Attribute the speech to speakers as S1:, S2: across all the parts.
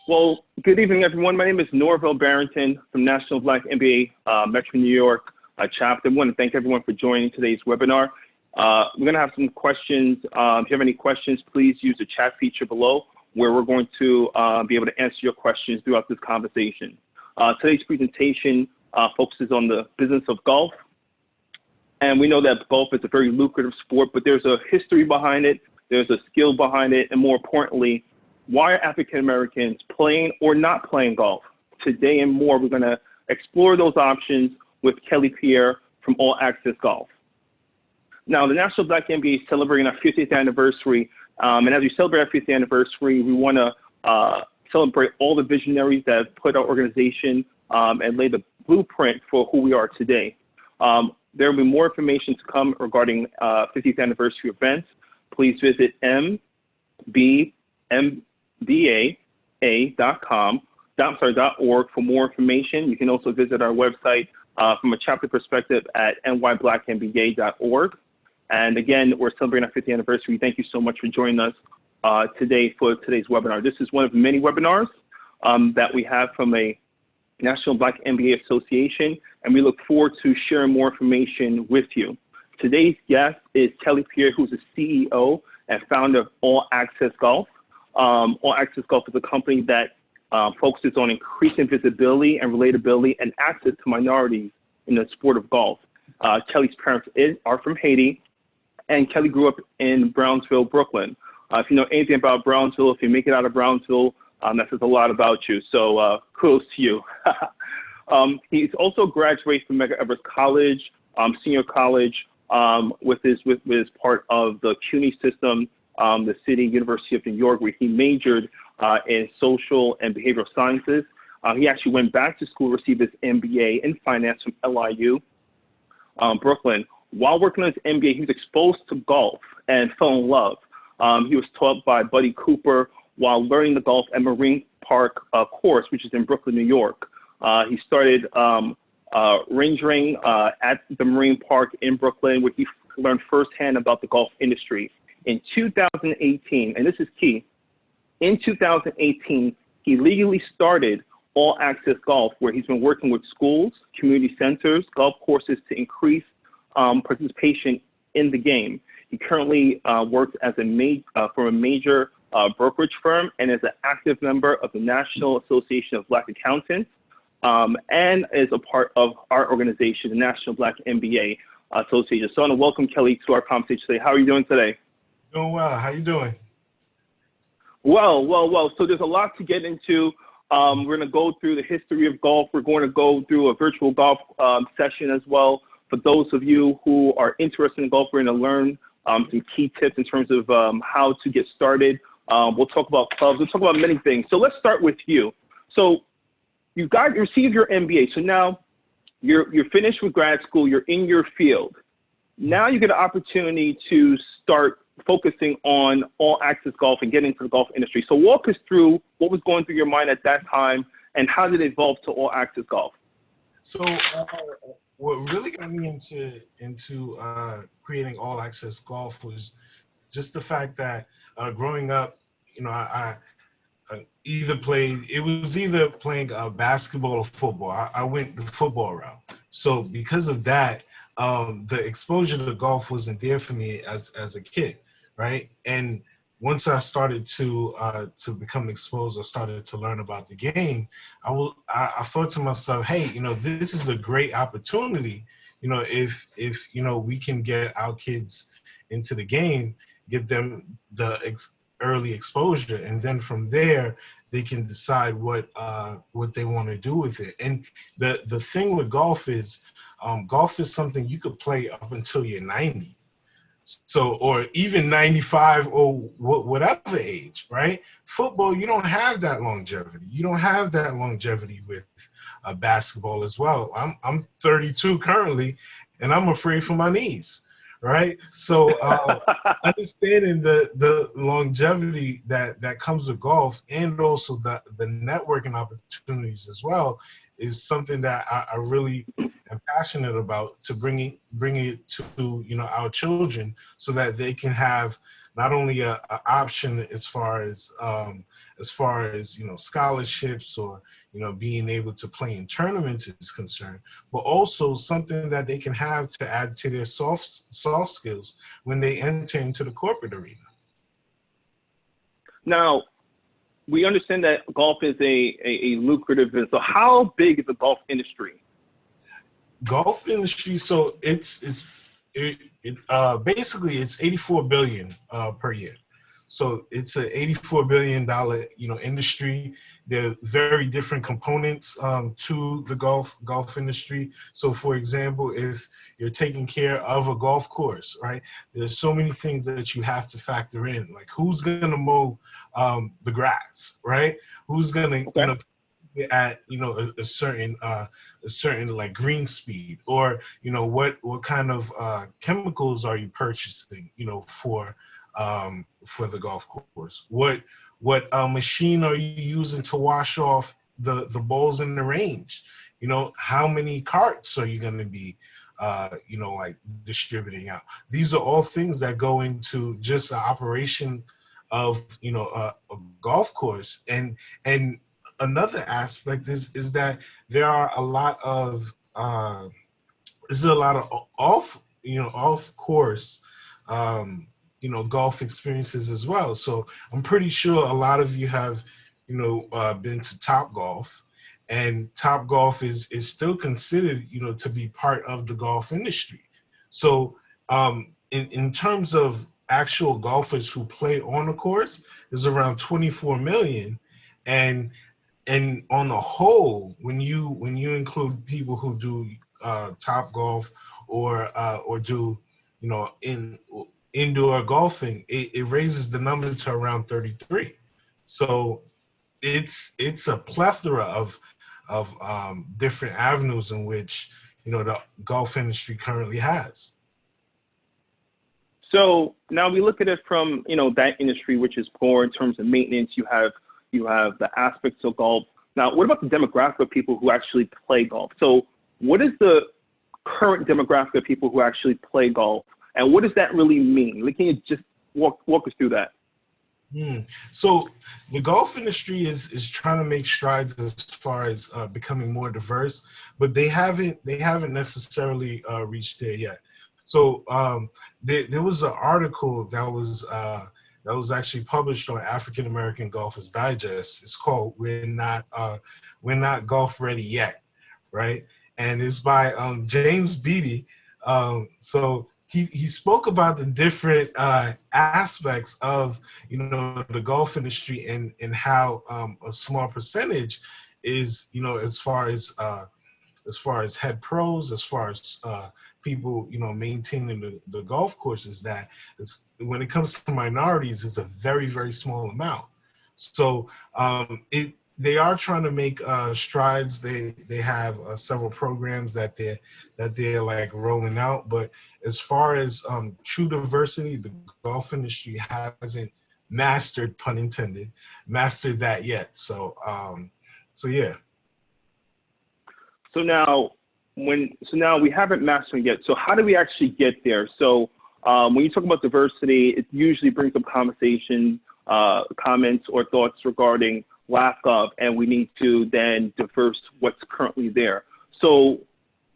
S1: Well, good evening, everyone. My name is Norville Barrington from National Black MBA Metro New York chapter. I want to thank everyone for joining today's webinar. We're going to have some questions. If you have any questions, please use the chat feature below, where we're going to be able to answer your questions throughout this conversation. Today's presentation focuses on the business of golf. And we know that golf is a very lucrative sport, but there's a history behind it, there's a skill behind it, and more importantly, why are African Americans playing or not playing golf? Today and more, we're going to explore those options with Kelley Pierre from All Access Golf. Now, the National Black MBA is celebrating our 50th anniversary, and as we celebrate our 50th anniversary, we want to celebrate all the visionaries that have put our organization and lay the blueprint for who we are today. There will be more information to come regarding 50th anniversary events. Please visit NYBLACKMBA.org for more information. You can also visit our website from a chapter perspective at NYBLACKMBA.org. And again, we're celebrating our 50th anniversary. Thank you so much for joining us today for today's webinar. This is one of many webinars that we have from a National Black MBA Association, and we look forward to sharing more information with you. Today's guest is Kelley Pierre, who's the CEO and founder of All Access Golf. All Access Golf is a company that focuses on increasing visibility and relatability and access to minorities in the sport of golf. Kelley's parents are from Haiti, and Kelley grew up in Brownsville, Brooklyn. If you know anything about Brownsville, if you make it out of Brownsville, that says a lot about you, so kudos to you. He's also graduated from Medgar Evers College, senior college, with his part of the CUNY system, the City University of New York, where he majored in social and behavioral sciences. He actually went back to school, received his MBA in finance from LIU, Brooklyn. While working on his MBA, he was exposed to golf and fell in love. He was taught by Buddy Cooper while learning the golf at Marine Park course, which is in Brooklyn, New York. He started rangering at the Marine Park in Brooklyn, where he learned firsthand about the golf industry. In 2018, and this is key, in 2018, he legally started All Access Golf, where he's been working with schools, community centers, golf courses to increase participation in the game. He currently works as for a major brokerage firm and is an active member of the National Association of Black Accountants, and is a part of our organization, the National Black MBA Association. So I want to welcome Kelley to our conversation today. How are you doing today?
S2: Doing well. How you doing?
S1: Well. So there's a lot to get into. We're going to go through the history of golf. We're going to go through a virtual golf session as well. For those of you who are interested in golf, we're going to learn some key tips in terms of how to get started. We'll talk about clubs. We'll talk about many things. So let's start with you. So you received your MBA. So now you're finished with grad school. You're in your field. Now you get an opportunity to start focusing on All Access Golf and getting into the golf industry. So walk us through what was going through your mind at that time and how did it evolve to All Access Golf?
S2: So what really got me into creating All Access Golf was just the fact that growing up, you know, I either playing basketball or football. I went the football route. So because of that, the exposure to golf wasn't there for me as a kid, right? And once I started to become exposed, I started to learn about the game. I thought to myself, hey, you know, this is a great opportunity. You know, if you know we can get our kids into the game, give them the early exposure, and then from there they can decide what they want to do with it. And the thing with golf is something you could play up until you're 90. So, or even 95 or whatever age, right? Football, you don't have that longevity. You don't have that longevity with basketball as well. I'm 32 currently, and I'm afraid for my knees, right? So understanding the longevity that comes with golf, and also the networking opportunities as well, is something that I really am passionate about, to bring it to, you know, our children, so that they can have not only a option as far as scholarships or being able to play in tournaments is concerned, but also something that they can have to add to their soft skills when they enter into the corporate arena.
S1: Now, we understand that golf is a lucrative business. So how big is the golf industry?
S2: Golf industry, so basically it's 84 billion per year. So it's a $84 billion industry. There are very different components to the golf industry. So for example, if you're taking care of a golf course, right, there's so many things that you have to factor in, like who's gonna mow the grass, right? Who's gonna at a certain like green speed, or what kind of chemicals are you purchasing for the golf course? What machine are you using to wash off the balls in the range? How many carts are you going to be like distributing out? These are all things that go into just the operation of a golf course. And another aspect is that there are a lot of off course golf experiences as well. So I'm pretty sure a lot of you have been to Top Golf, and Top Golf is still considered to be part of the golf industry. So in terms of actual golfers who play on the course, there's around 24 million, and on the whole, when you include people who do Top Golf or do indoor golfing, it raises the number to around 33. So it's a plethora of different avenues in which the golf industry currently has.
S1: So now we look at it from that industry, which is poor in terms of maintenance. You have the aspects of golf. Now, what about the demographic of people who actually play golf? So what is the current demographic of people who actually play golf, and what does that really mean? Can you just walk us through that?
S2: So the golf industry is trying to make strides as far as becoming more diverse, but they haven't necessarily reached there yet. So there was an article that was actually published on African American Golfers Digest. It's called "We're Not Golf Ready Yet," right? And it's by James Beatty. So he spoke about the different aspects of the golf industry, and how a small percentage is as far as head pros, as far as people maintaining the golf courses, that when it comes to minorities, it's a very, very small amount. So they are trying to make strides. They have several programs that they're like rolling out, but as far as true diversity, the golf industry hasn't mastered, pun intended, mastered that yet. So yeah.
S1: So now we haven't mastered it yet. So how do we actually get there? So when you talk about diversity, it usually brings up conversation, comments or thoughts regarding lack of, and we need to then diverse what's currently there. So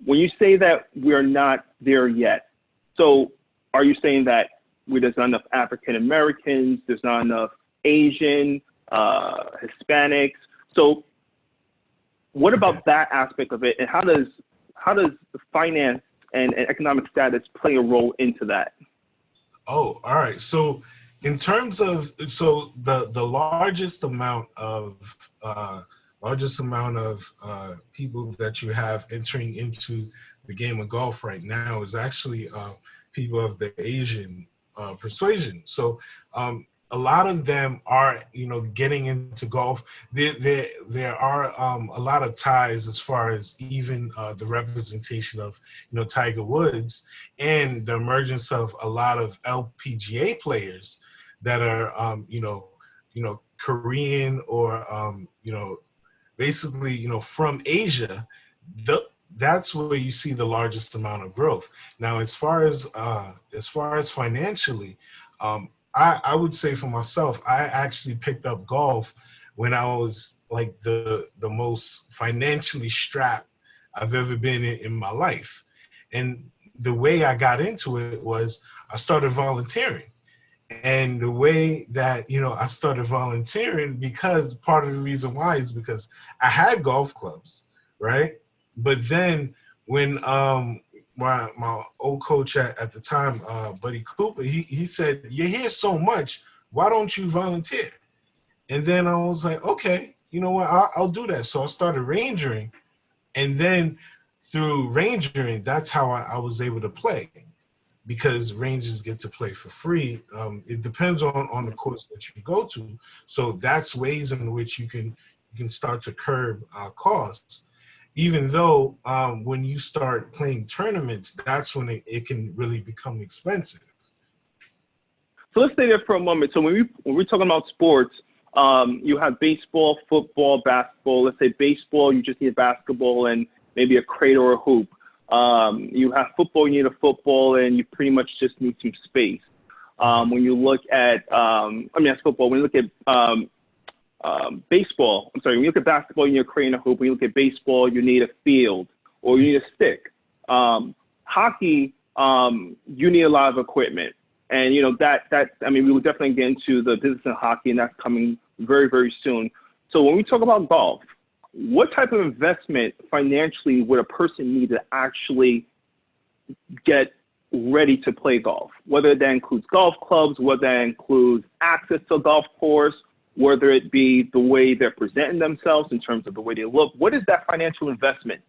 S1: when you say that we're not there yet, so are you saying that there's not enough African Americans, there's not enough Asian, Hispanics? So what about that aspect of it, and how does the finance and economic status play a role into that?
S2: Oh, all right. So in terms of, so the largest amount of people that you have entering into the game of golf right now is actually people of the Asian persuasion. So a lot of them are, getting into golf. There are a lot of ties as far as even the representation of, Tiger Woods, and the emergence of a lot of LPGA players that are, Korean or, basically, from Asia. That's where you see the largest amount of growth. Now, as far as financially, I would say for myself, I actually picked up golf when I was like the most financially strapped I've ever been in my life. And the way I got into it was I started volunteering. And the way that, I started volunteering, because part of the reason why is because I had golf clubs, right? But then when my old coach at the time, Buddy Cooper, he said, "You're here so much, why don't you volunteer?" And then I was like, okay, you know what, I'll do that. So I started rangering, and then through rangering, that's how I was able to play, because rangers get to play for free. It depends on the course that you go to. So that's ways in which you can start to curb costs. Even though when you start playing tournaments, that's when it can really become expensive.
S1: So let's stay there for a moment. So when we're talking about sports, you have baseball, football, basketball. Let's say baseball, you just need a basketball and maybe a crate or a hoop. You have football, you need a football, and you pretty much just need some space. When you look at, that's football. When you look at baseball, when you look at basketball, you need a crate and a hoop. When you look at baseball, you need a field or you need a stick. Hockey, you need a lot of equipment. And, we will definitely get into the business of hockey, and that's coming very, very soon. So when we talk about golf, what type of investment financially would a person need to actually get ready to play golf? Whether that includes golf clubs, whether that includes access to a golf course, whether it be the way they're presenting themselves in terms of the way they look. What is that financial investment?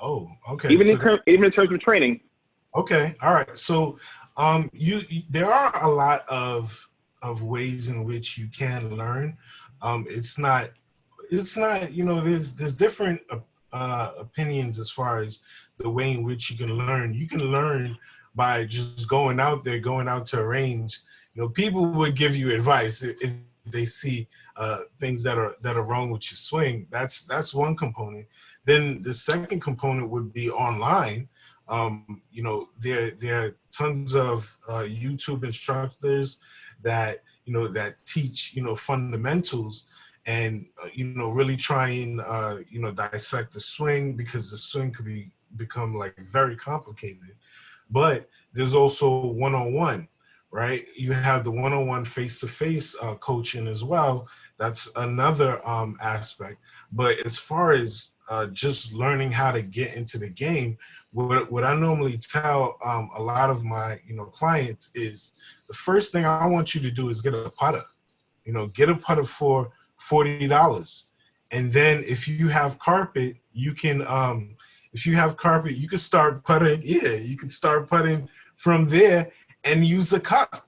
S2: Oh, okay.
S1: Even in terms of training.
S2: Okay, all right. So there are a lot of ways in which you can learn. It's not there's different opinions as far as the way in which you can learn. You can learn by just going out there, going out to a range. People would give you advice if they see things that are wrong with your swing. That's one component. Then the second component would be online. There are tons of YouTube instructors that teach fundamentals, and really try and dissect the swing, because the swing could become like very complicated. But there's also one-on-one, right? You have the one-on-one face-to-face coaching as well. That's another aspect. But as far as just learning how to get into the game, what I normally tell a lot of my clients is, the first thing I want you to do is get a putter. Get a putter for $40, and then if you have carpet, you can start putting. Yeah, you can start putting from there and use a cup,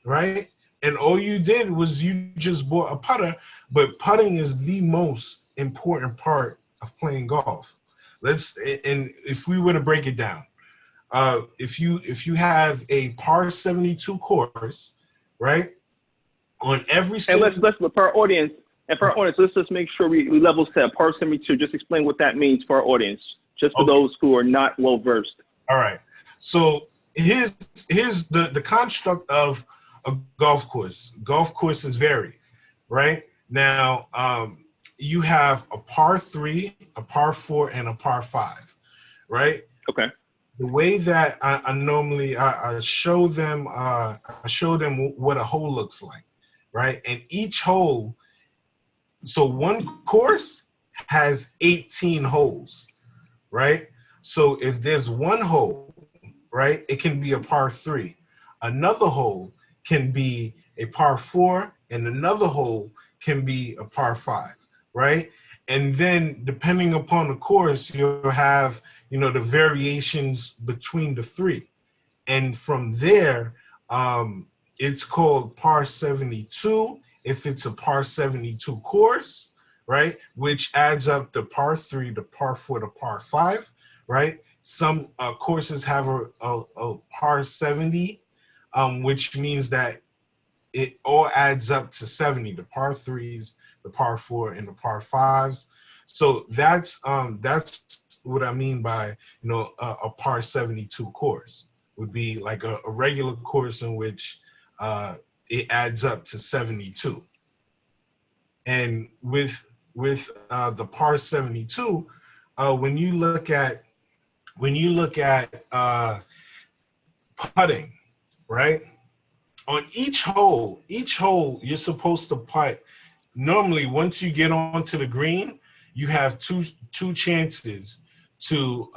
S2: right? And all you did was you just bought a putter. But putting is the most important part of playing golf. And if we were to break it down, if you have a par 72 course, right, on every single.
S1: And let's for our audience, let's just make sure we level set. Par 72. Just explain what that means for our audience, just for those who are not well versed.
S2: All right. So here's the construct of a golf course. Golf courses vary, right? Now, you have a par 3, a par 4, and a par 5, right?
S1: Okay.
S2: The way that I normally show them what a hole looks like, right? And each hole, so one course has 18 holes, right? So if there's one hole, right, it can be a par 3. Another hole can be a par 4, and another hole can be a par 5, right? And then depending upon the course, you'll have, the variations between the three. And from there, it's called par 72 if it's a par 72 course, right? Which adds up the par 3, the par 4, the par 5, right? Some courses have a par 70, which means that it all adds up to 70, the par 3s, the par 4, and the par 5s. So that's what I mean by, a par 72 course would be like a regular course in which it adds up to 72. And with the par 72, when you look at putting, right? On each hole you're supposed to putt. Normally, once you get onto the green, you have two chances to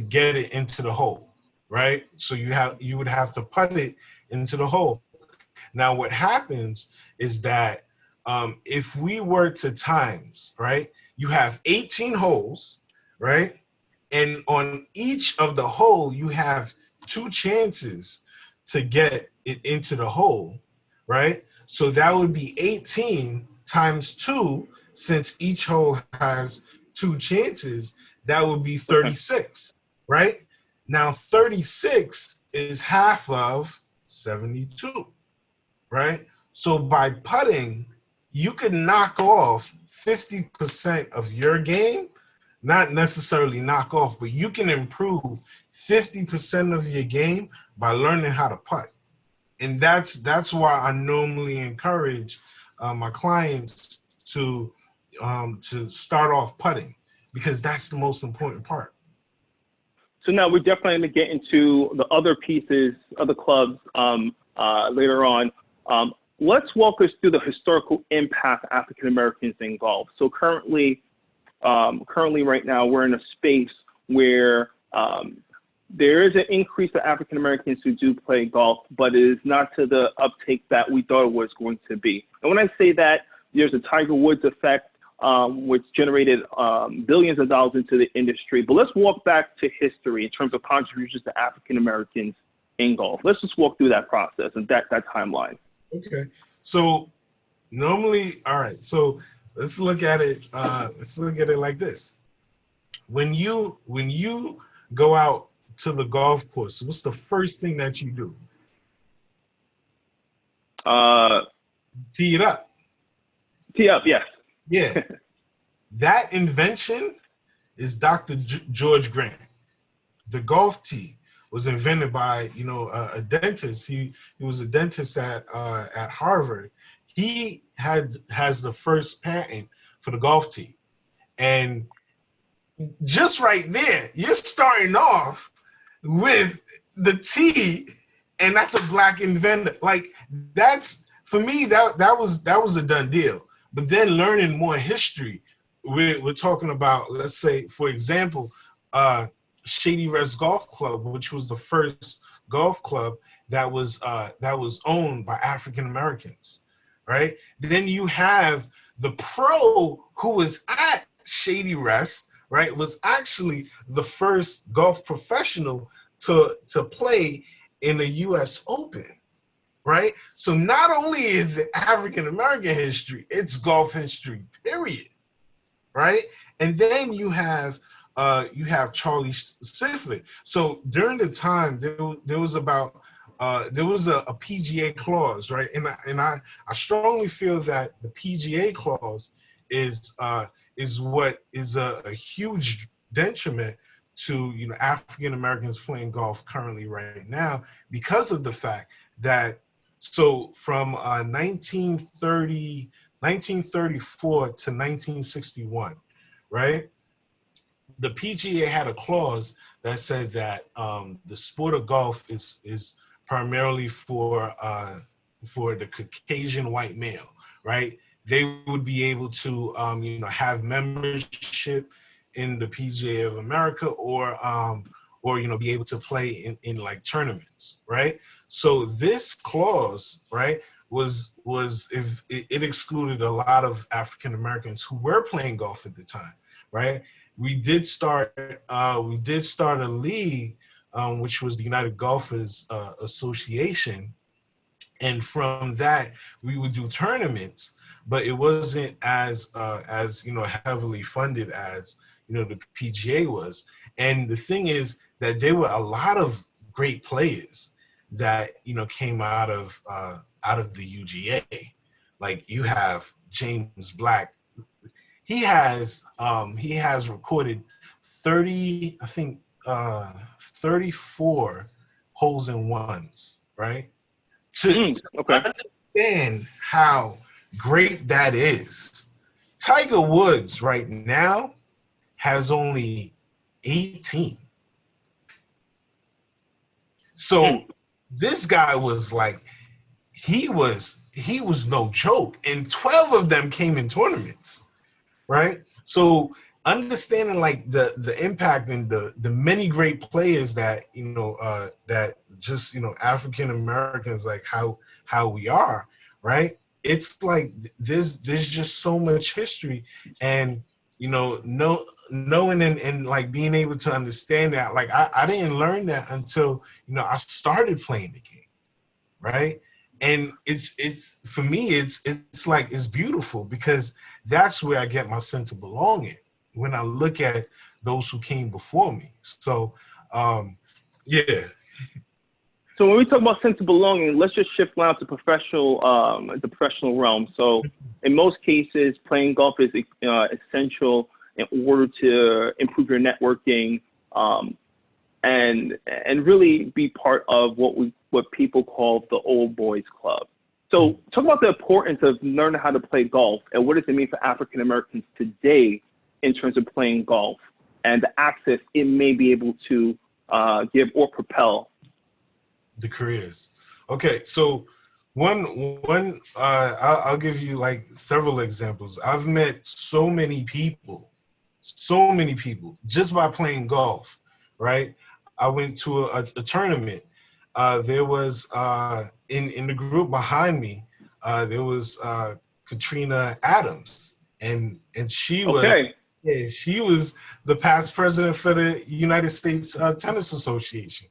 S2: get it into the hole, right? So you would have to putt it into the hole. Now, what happens is that if we were to times, right, you have 18 holes, right? And on each of the hole, you have two chances to get it into the hole, right? So that would be 18 times 2, since each hole has two chances, that would be 36, right? Now, 36 is half of 72, right? So by putting, you can knock off 50% of your game, not necessarily knock off, but you can improve 50% of your game by learning how to putt. And that's why I normally encourage my clients to start off putting, because that's the most important part.
S1: So now we're definitely going to get into the other pieces of the clubs later on. Let's walk us through the historical impact of African Americans in golf. So currently right now, we're in a space where there is an increase of African Americans who do play golf, but it is not to the uptake that we thought it was going to be. And when I say that, there's a Tiger Woods effect, which generated billions of dollars into the industry. But let's walk back to history in terms of contributions to African Americans in golf. Let's just walk through that process and that timeline.
S2: Okay. So normally, all right. So let's look at it. Let's look at it like this. When you go out to the golf course, what's the first thing that you do? Tee it up.
S1: Tee up, yes.
S2: Yeah. That invention is Dr. George Grant. The golf tee was invented by, a dentist. He was a dentist at Harvard. He has the first patent for the golf tee. And just right there, you're starting off with the tee, and that's a black inventor. Like, that's, for me, that was a done deal. But then learning more history, we're talking about, let's say, for example, Shady Rest Golf Club, which was the first golf club that was owned by African Americans, right? Then you have the pro who was at Shady Rest, right? Was actually the first golf professional to play in the U.S. Open, right? So not only is it African American history, it's golf history, period, right? And then you have Charlie Sifflett. So during the time, there was a PGA clause, right? And I strongly feel that the PGA clause is what is a huge detriment to African Americans playing golf currently right now, because of the fact that, so from 1934 to 1961, right? The PGA had a clause that said that the sport of golf is primarily for the Caucasian white male, right? They would be able to have membership in the PGA of America, or be able to play in like tournaments, right? So this clause, right, was if it excluded a lot of African Americans who were playing golf at the time, right? We did start a league, which was the United Golfers Association, and from that we would do tournaments, but it wasn't as heavily funded as the PGA was. And the thing is that there were a lot of great players that came out of the UGA. Like, you have James Black. He has recorded 34 holes in ones, right?
S1: Okay.
S2: understand how great that is. Tiger Woods right now has only 18. So this guy was like, he was no joke, and 12 of them came in tournaments, right? So understanding like the impact and the many great players that that just African Americans, like how we are, right? It's like there's just so much history, and knowing and like being able to understand that, like I didn't learn that until I started playing the game, right? And it's for me it's like it's beautiful, because that's where I get my sense of belonging when I look at those who came before me. So yeah.
S1: So when we talk about sense of belonging, let's just shift now to the professional realm. So in most cases, playing golf is essential in order to improve your networking, and really be part of what people call the old boys club. So talk about the importance of learning how to play golf, and what does it mean for African Americans today in terms of playing golf and the access it may be able to give or propel
S2: The careers. Okay, so I'll give you like several examples. I've met so many people just by playing golf, right? I went to a tournament. There was in the group behind me, there was Katrina Adams, and she was
S1: Okay.
S2: she was the past president for the United States Tennis Association.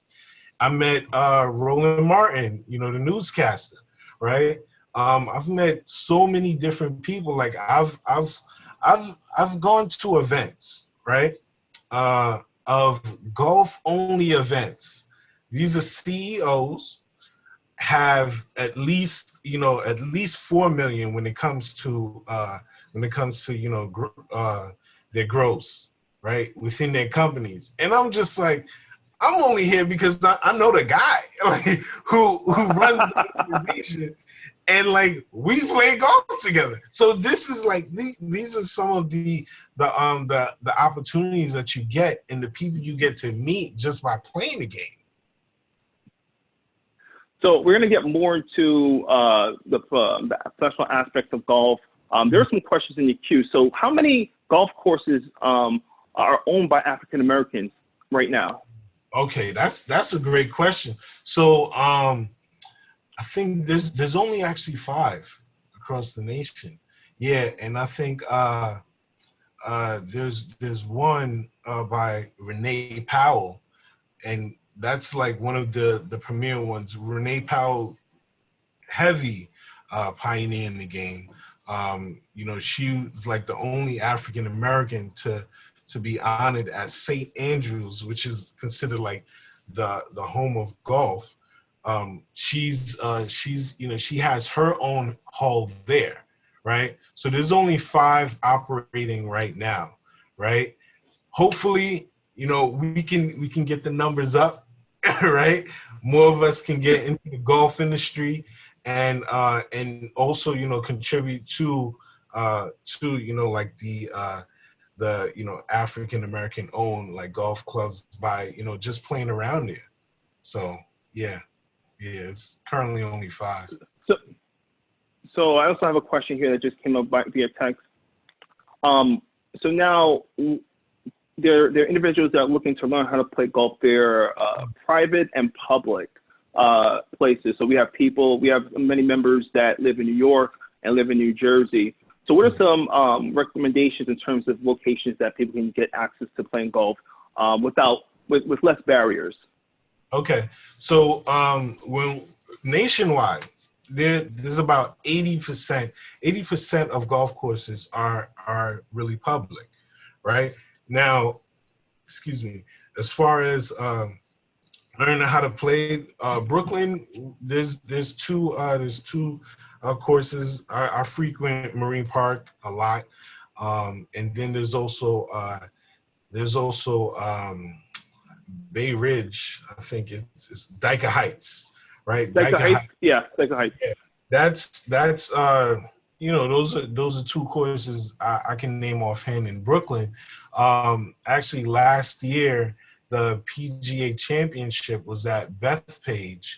S2: I met Roland Martin, the newscaster, right? I've met so many different people. Like I've gone to events, right? Of golf only events. These are CEOs, have at least 4 million when it comes to their gross, right, within their companies. And I'm just like, I'm only here because I know the guy like, who runs the organization, and like we play golf together. So this is like these are some of the opportunities that you get and the people you get to meet just by playing the game.
S1: So we're going to get more into the professional aspects of golf. There are some questions in the queue. So how many golf courses are owned by African Americans right now?
S2: Okay, that's a great question. So I think there's only actually 5 across the nation. Yeah, and I think there's one by Renee Powell, and that's like one of the premier ones. Renee Powell, heavy pioneer in the game. She was like the only African American to be honored at St. Andrews, which is considered like the home of golf. She has her own hall there, right? So there's only 5 operating right now, right? Hopefully, we can get the numbers up, right? More of us can get into the golf industry, and also contribute to like the African American owned like golf clubs by just playing around there. So yeah, it's currently only 5.
S1: So I also have a question here that just came up via text. So now there are individuals that are looking to learn how to play golf. They're private and public places. So we have many members that live in New York and live in New Jersey. So what are some recommendations in terms of locations that people can get access to playing golf with less barriers?
S2: Okay, so nationwide, there's about 80% of golf courses are really public, right? Now, excuse me, as far as learning how to play, Brooklyn, there's two courses. I frequent Marine Park a lot, and then there's also Bay Ridge. I think it's Dyker Heights, right?
S1: Dyker Heights, yeah, Dyker Heights.
S2: Yeah. That's you know, those are two courses I can name offhand in Brooklyn. Actually, last year the PGA Championship was at Bethpage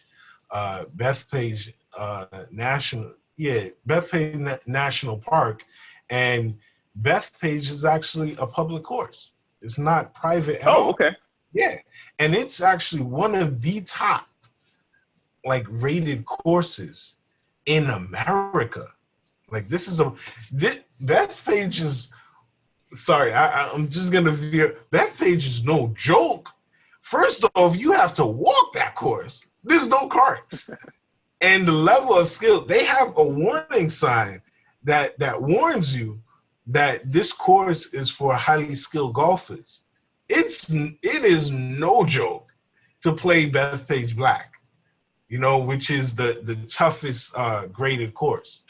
S2: National Park, and Bethpage is actually a public course. It's not private at
S1: Oh,
S2: all.
S1: okay.
S2: Yeah, and it's actually one of the top like rated courses in America. Like Bethpage is sorry, I'm just gonna veer. Bethpage is no joke. First off, you have to walk that course. There's no carts. And the level of skill, they have a warning sign that warns you that this course is for highly skilled golfers. It is no joke to play Bethpage Black, you know, which is the toughest graded course.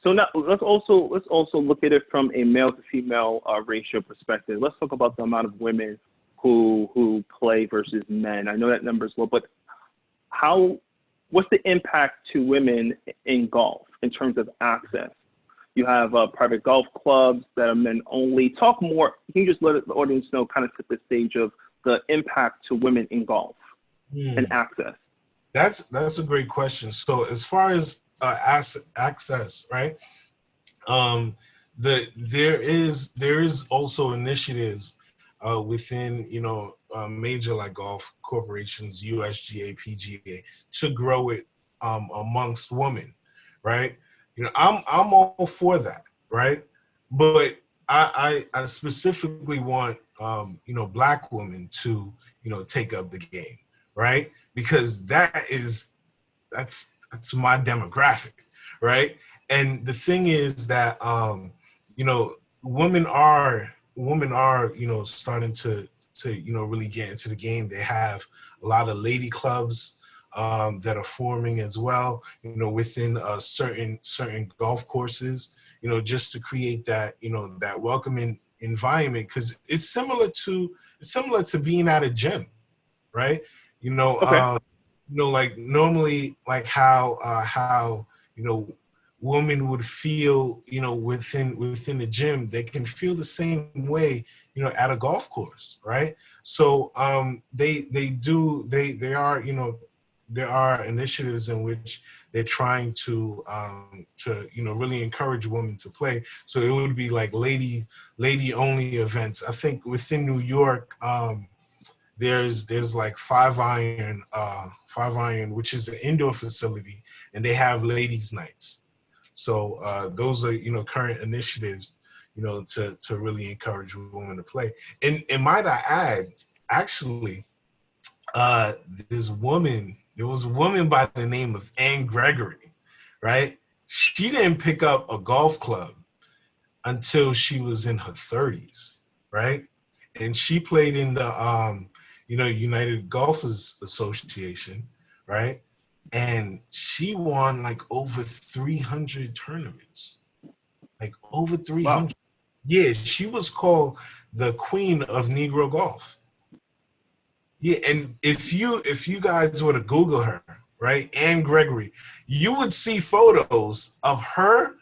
S1: So now let's also look at it from a male to female ratio perspective. Let's talk about the amount of women who play versus men. I know that number is low, but how what's the impact to women in golf in terms of access? You have private golf clubs that are men only. Talk more. Can you just let the audience know, kind of set the stage of the impact to women in golf and
S2: Hmm.
S1: access?
S2: That's a great question. So as far as access, right? Um, there is also initiatives within major like golf corporations, USGA, PGA, to grow it amongst women, right? You know, I'm all for that, right? But I specifically want black women to take up the game, right? Because that's my demographic, right? And the thing is that women are starting to really get into the game. They have a lot of lady clubs that are forming as well, within certain golf courses, just to create that that welcoming environment, because it's similar to being at a gym, right? You know,
S1: Okay.
S2: um, like normally, like how women would feel, within the gym, they can feel the same way, at a golf course, right? So there are initiatives in which they're trying to really encourage women to play. So it would be like lady only events. I think within New York, there's like Five Iron, which is an indoor facility, and they have ladies' nights. So those are current initiatives, to really encourage women to play. And might I add, actually, uh, there was a woman by the name of Anne Gregory, right? She didn't pick up a golf club until she was in her 30s, right? And she played in the United Golfers Association, right? And she won like over 300 tournaments, like over
S1: Wow.
S2: 300. Yeah, she was called the queen of Negro golf. Yeah, and if you guys were to Google her, right, Anne Gregory, you would see photos of her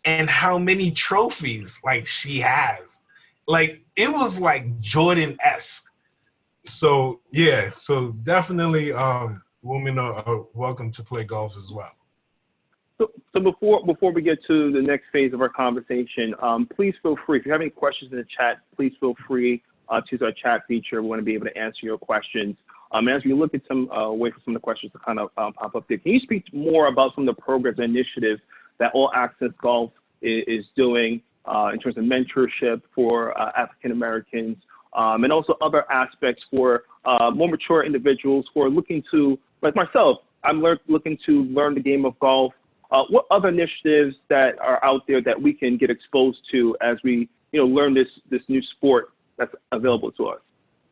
S2: and how many trophies like she has. Like it was like Jordan-esque. So yeah, so definitely women are welcome to play golf as well.
S1: So before we get to the next phase of our conversation, please feel free. If you have any questions in the chat, please feel free to use our chat feature. We want to be able to answer your questions. As we look at wait for some of the questions to kind of pop up there. Can you speak more about some of the programs and initiatives that All Access Golf is doing in terms of mentorship for African Americans, and also other aspects for more mature individuals who are looking to, like myself, looking to learn the game of golf. What other initiatives that are out there that we can get exposed to as we, learn this new sport that's available to us?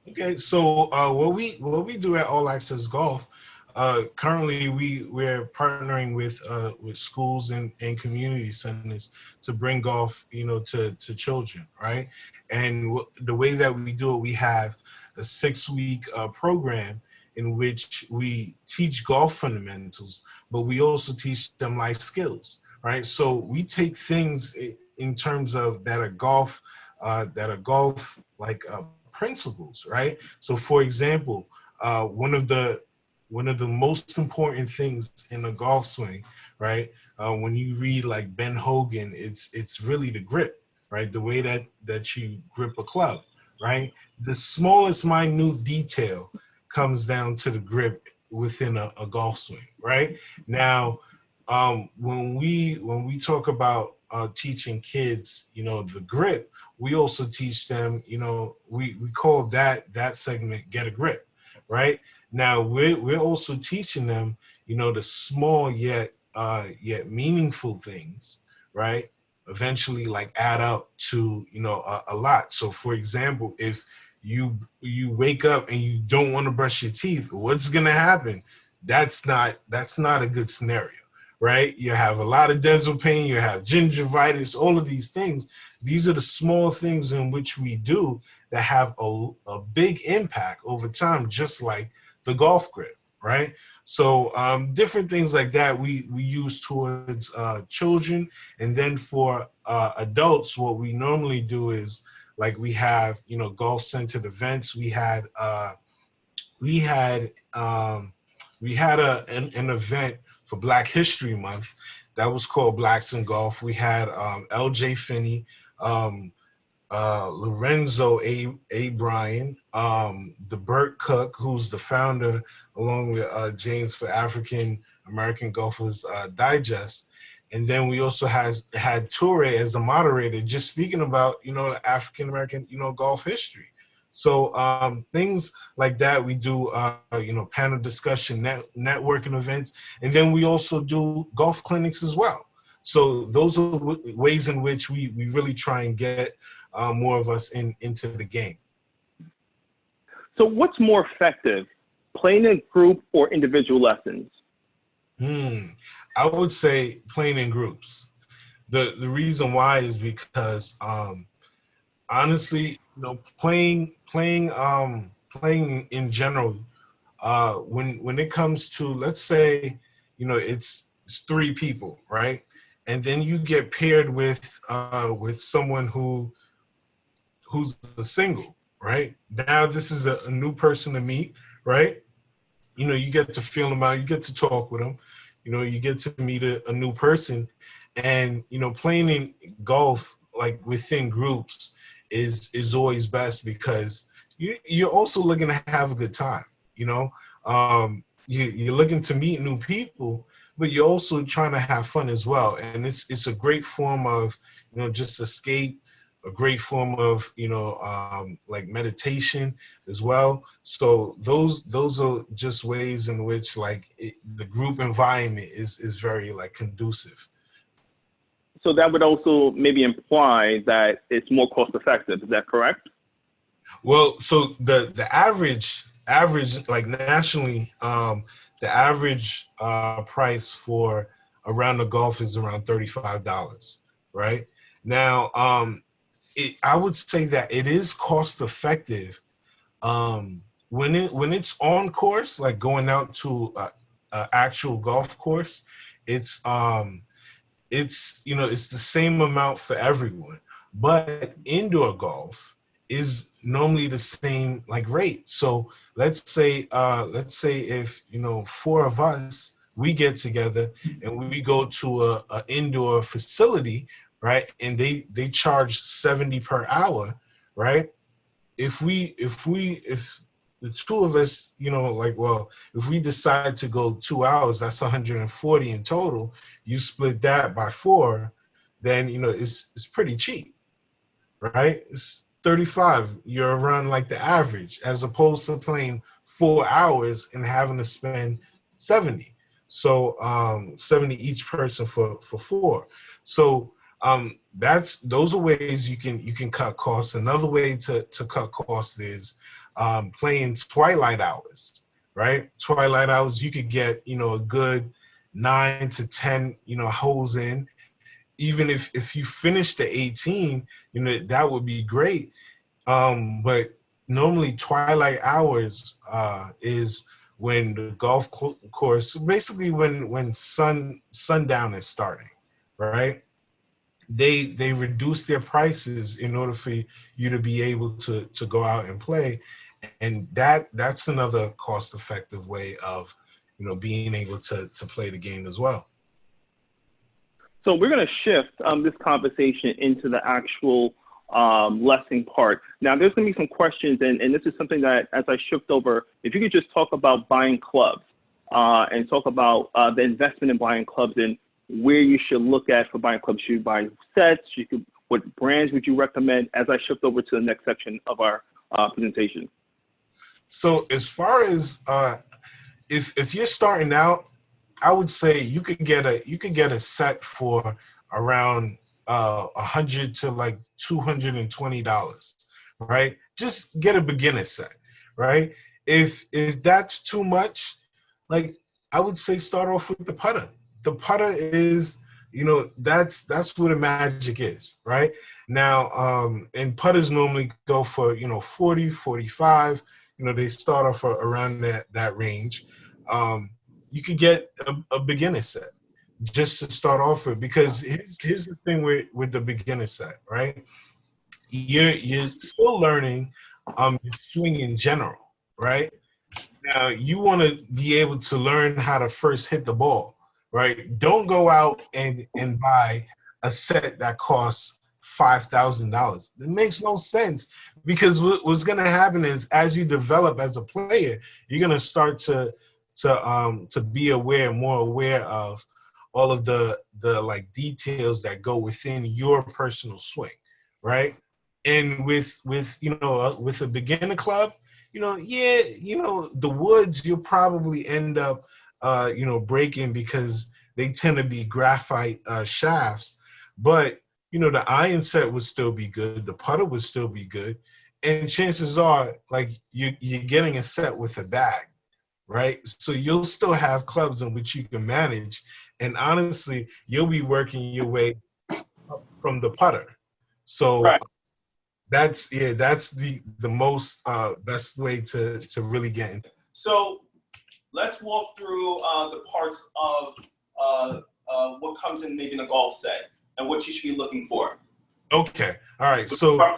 S2: Okay, so what we do at All Access Golf, currently we're partnering with schools and community centers to bring golf, to children, right? And the way that we do it, we have a 6-week program in which we teach golf fundamentals, but we also teach them life skills, right? So we take things in terms of that are golf like principles, right? So for example, one of the most important things in a golf swing, right? When you read like Ben Hogan, it's really the grip, right? The way that you grip a club, right? The smallest minute detail comes down to the grip within a golf swing, right? Now, when we talk about teaching kids, the grip, we also teach them, we call that segment get a grip, right? Now we're also teaching them, the small yet meaningful things, right? Eventually like add up to, a lot. So for example, if you wake up and you don't want to brush your teeth, what's gonna happen? That's not a good scenario, right? You have a lot of dental pain, you have gingivitis, all of these things. These are the small things in which we do that have a big impact over time, just like the golf grip, right? So different things like that we use towards children. And then for adults, what we normally do is like we have, golf-centered events. We had an event for Black History Month that was called Blacks in Golf. We had LJ Finney, Lorenzo A. Bryan, the Burt Cook, who's the founder, along with James for African American Golfers Digest. And then we also had Toure as the moderator, just speaking about, the African American, golf history. So things like that, we do, panel discussion, networking events, and then we also do golf clinics as well. So those are ways in which we really try and get more of us into the game.
S1: So what's more effective, playing in group or individual lessons?
S2: I would say playing in groups. The reason why is because honestly, playing in general, when it comes to, let's say, it's 3 people, right? And then you get paired with someone who's a single, right? Now this is a new person to meet, right? You get to feel them out, you get to talk with them, you get to meet a new person. And, playing in golf, like within groups, is always best because you're also looking to have a good time, you're looking to meet new people, but you're also trying to have fun as well. And it's a great form of, just escape, a great form of, like meditation as well. So those are just ways in which like the group environment is very like conducive.
S1: So that would also maybe imply that it's more cost effective. Is that correct?
S2: Well, so the average like nationally, the average price for a round of golf is around $35, right? Now, I would say that it is cost effective when it's on course, like going out to a actual golf course. It's it's the same amount for everyone, but indoor golf is normally the same like rate. So let's say if 4 of us, we get together and we go to a indoor facility, right? And they charge $70 per hour, right? If the 2 of us, if we decide to go 2 hours, that's 140 in total. You split that by 4, then it's pretty cheap, right? It's 35. You're around like the average, as opposed to playing 4 hours and having to spend 70. So 70 each person for 4. So those are ways you can cut costs. Another way to cut costs is playing twilight hours, right? Twilight hours, you could get, a good 9 to 10, holes in. Even if you finish the 18, that would be great. But normally twilight hours is when the course, basically when sundown is starting, right? They reduce their prices in order for you to be able to go out and play, and that's another cost-effective way of being able to play the game as well.
S1: So we're going to shift this conversation into the actual lesson part. Now, there's going to be some questions, and this is something that, as I shift over, if you could just talk about buying clubs and talk about the investment in buying clubs and where you should look at for buying clubs. Should you buy sets? What brands would you recommend, as I shift over to the next section of our presentation?
S2: So as far as if you're starting out, I would say you could get a set for around $100 to like $220, right? Just get a beginner set, right? If that's too much, like I would say start off with the putter. The putter is, that's where the magic is, right? Now, and putters normally go for 40, 45. They start off around that range. You could get a beginner set just to start off with, because here's the thing with the beginner set, right? You're still learning your swing in general, right? Now you want to be able to learn how to first hit the ball, right? Don't go out and buy a set that costs $5,000. It makes no sense, because what's going to happen is, as you develop as a player, you're going to start to be more aware of all of the like details that go within your personal swing, right? And with a beginner club, the woods you'll probably end up breaking, because they tend to be graphite shafts, but the iron set would still be good, the putter would still be good, and chances are, like, you're getting a set with a bag, right? So you'll still have clubs in which you can manage, and honestly, you'll be working your way up from the putter. So
S3: right.
S2: That's the most best way to really get in.
S3: So let's walk through the parts of what comes in maybe in a golf set and what you should be looking for.
S2: Okay. All right. So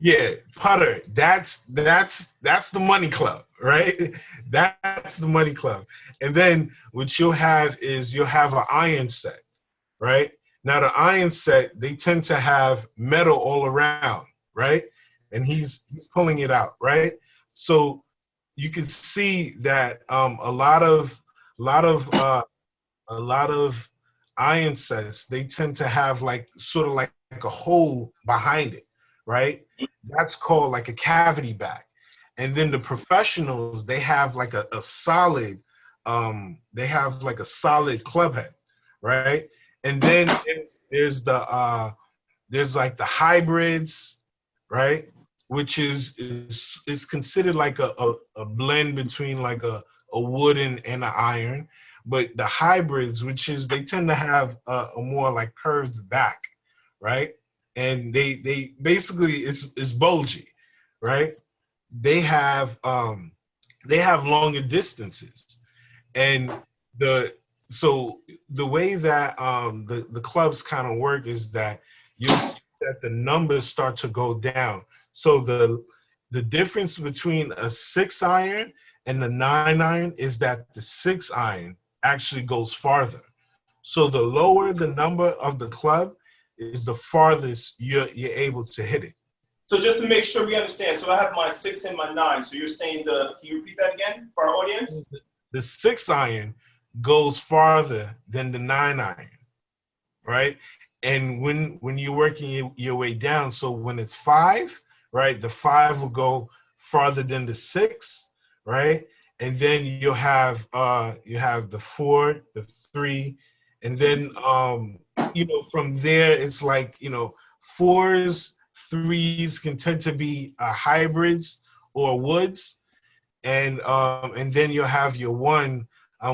S2: yeah, putter. That's the money club, right? That's the money club. And then what you'll have is an iron set, right? Now the iron set, they tend to have metal all around, right? And he's pulling it out, right? So you can see that a lot of iron sets, they tend to have like sort of like a hole behind it, right? That's called like a cavity back. And then the professionals, they have like a solid, they have like a solid club head, right? And then there's like the hybrids, right? Which is considered like a blend between like a wooden and an iron. But the hybrids, they tend to have a more like curved back, right? And they basically it's bulgy, right? They have longer distances, and so the way that the clubs kind of work is that you'll see that the numbers start to go down. So the difference between a 6-iron and the 9-iron is that the 6-iron actually goes farther. So the lower the number of the club is, the farthest you're able to hit it.
S3: So just to make sure we understand, so I have my 6 and my 9. So you're saying can you repeat that again for our audience?
S2: The 6-iron goes farther than the 9-iron, right? And when you're working your way down, so when it's 5, right, the 5 will go farther than the 6, right? And then you'll have the 4, the 3, and then from there it's like 4s, 3s can tend to be hybrids or woods, and then you'll have your 1,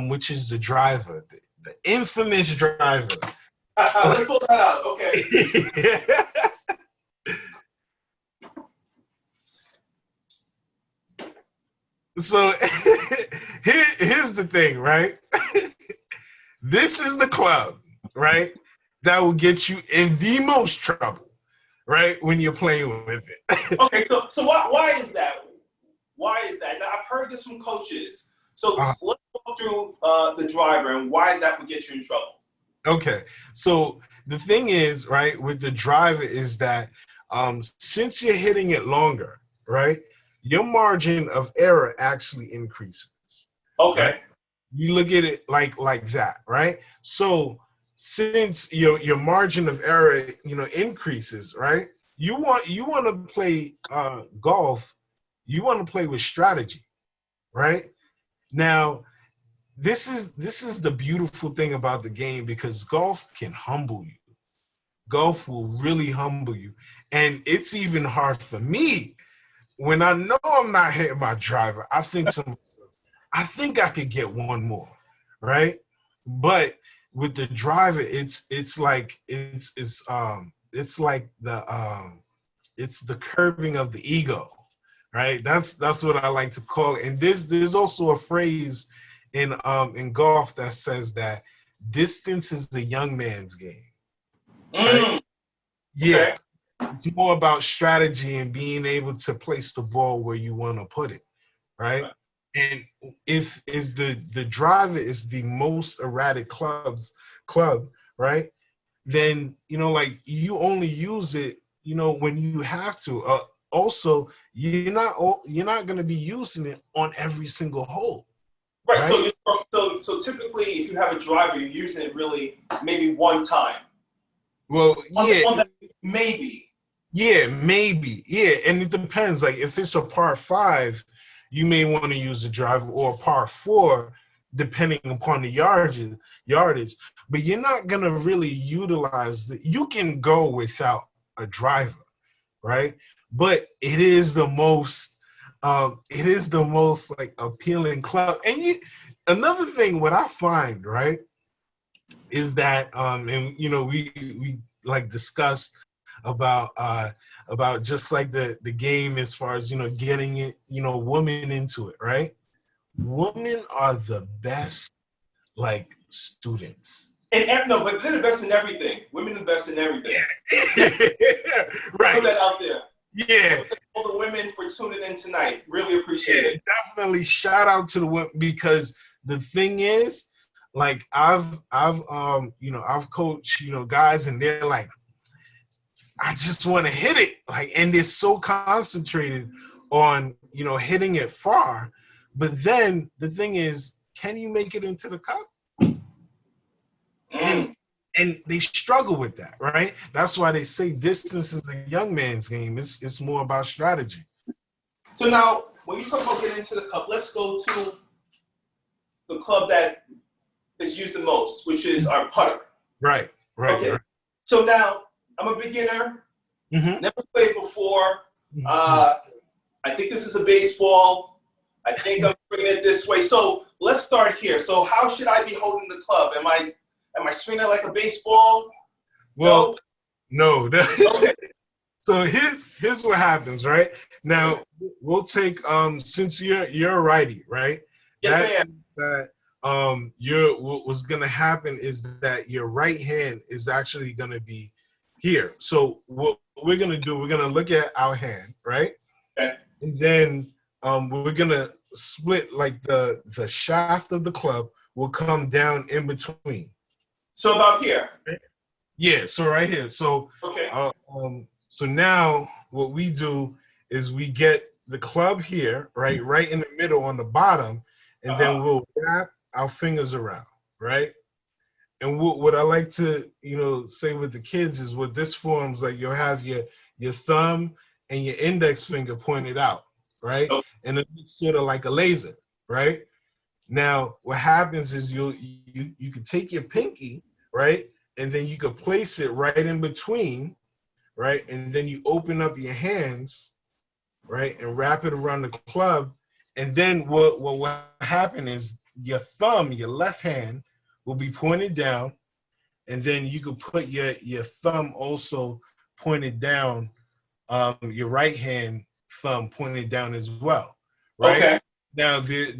S2: which is the driver, the infamous driver.
S3: Let's pull that out. Okay.
S2: So here's the thing, right? This is the club, right, that will get you in the most trouble, right, when you're playing with it.
S3: Okay, so why is that? Why is that? Now, I've heard this from coaches. So let's walk through the driver and why that would get you in trouble.
S2: Okay, so the thing is, right, with the driver is that since you're hitting it longer, right, your margin of error actually increases.
S3: Okay.
S2: Right? You look at it like that, right? So since your margin of error, increases, right? You want to play golf. You want to play with strategy, right? Now, this is the beautiful thing about the game, because golf can humble you. Golf will really humble you, and it's even hard for me when I know I'm not hitting my driver. I think to myself, I think I could get one more, right? But with the driver, it's like it's like it's the curbing of the ego, right? That's what I like to call it. And there's also a phrase in golf that says that distance is the young man's game, right? Yeah,
S3: Okay.
S2: it's more about strategy and being able to place the ball where you want to put it, right? And if the driver is the most erratic club, right? Then like you only use it, when you have to. Also, you're not going to be using it on every single hole,
S3: Right.
S2: right?
S3: So typically, if you have a driver, you're using it really maybe one time.
S2: Well, yeah,
S3: Maybe.
S2: yeah, maybe, yeah, and it depends. Like if it's a par 5, you may want to use a driver, or a par 4, depending upon the yardage. But you're not gonna really utilize the. You can go without a driver, right? But it is the most, like appealing club. And another thing, what I find, right, is that and we like discussed about just like the game, as far as getting it, women into it, right? Women are the best, like, students.
S3: And no, but they're the best in everything. Women are the best in everything.
S2: Right.
S3: Put that out there.
S2: Yeah.
S3: All the women for tuning in tonight. Really appreciate it.
S2: Definitely shout out to the women, because the thing is, like, I've coached, guys, and they're like, I just want to hit it, like, and they're so concentrated on, hitting it far. But then the thing is, can you make it into the cup? And they struggle with that, right? That's why they say distance is a young man's game. It's more about strategy.
S3: So now, when you talk about getting into the cup, let's go to the club that is used the most, which is our putter.
S2: Right.
S3: Okay.
S2: Right.
S3: So now, I'm a beginner.
S2: Mm-hmm.
S3: Never played before. I think this is a baseball. I think I'm bringing it this way. So let's start here. So how should I be holding the club? Am I swinging it like a baseball?
S2: Well, no.
S3: Okay.
S2: So here's what happens, right? Now we'll take since you're a righty, right?
S3: Yes, I am.
S2: That what's gonna happen is that your right hand is actually gonna be here. So what we're gonna do, we're gonna look at our hand, right?
S3: Okay.
S2: And then we're gonna split, like the shaft of the club will come down in between.
S3: So about here.
S2: Yeah, so right here. So
S3: okay.
S2: So now what we do is we get the club here, right in the middle on the bottom, and then we'll wrap our fingers around, right? And what I like to, say with the kids is, what this forms, like, you'll have your thumb and your index finger pointed out, right?
S3: Okay.
S2: And it looks sort of like a laser, right? Now, what happens is you can take your pinky, right? And then you could place it right in between, right? And then you open up your hands, right? And wrap it around the club. And then what will happen is your thumb, your left hand, will be pointed down. And then you could put your thumb also pointed down, your right hand thumb pointed down as well, right?
S3: Okay.
S2: Now, the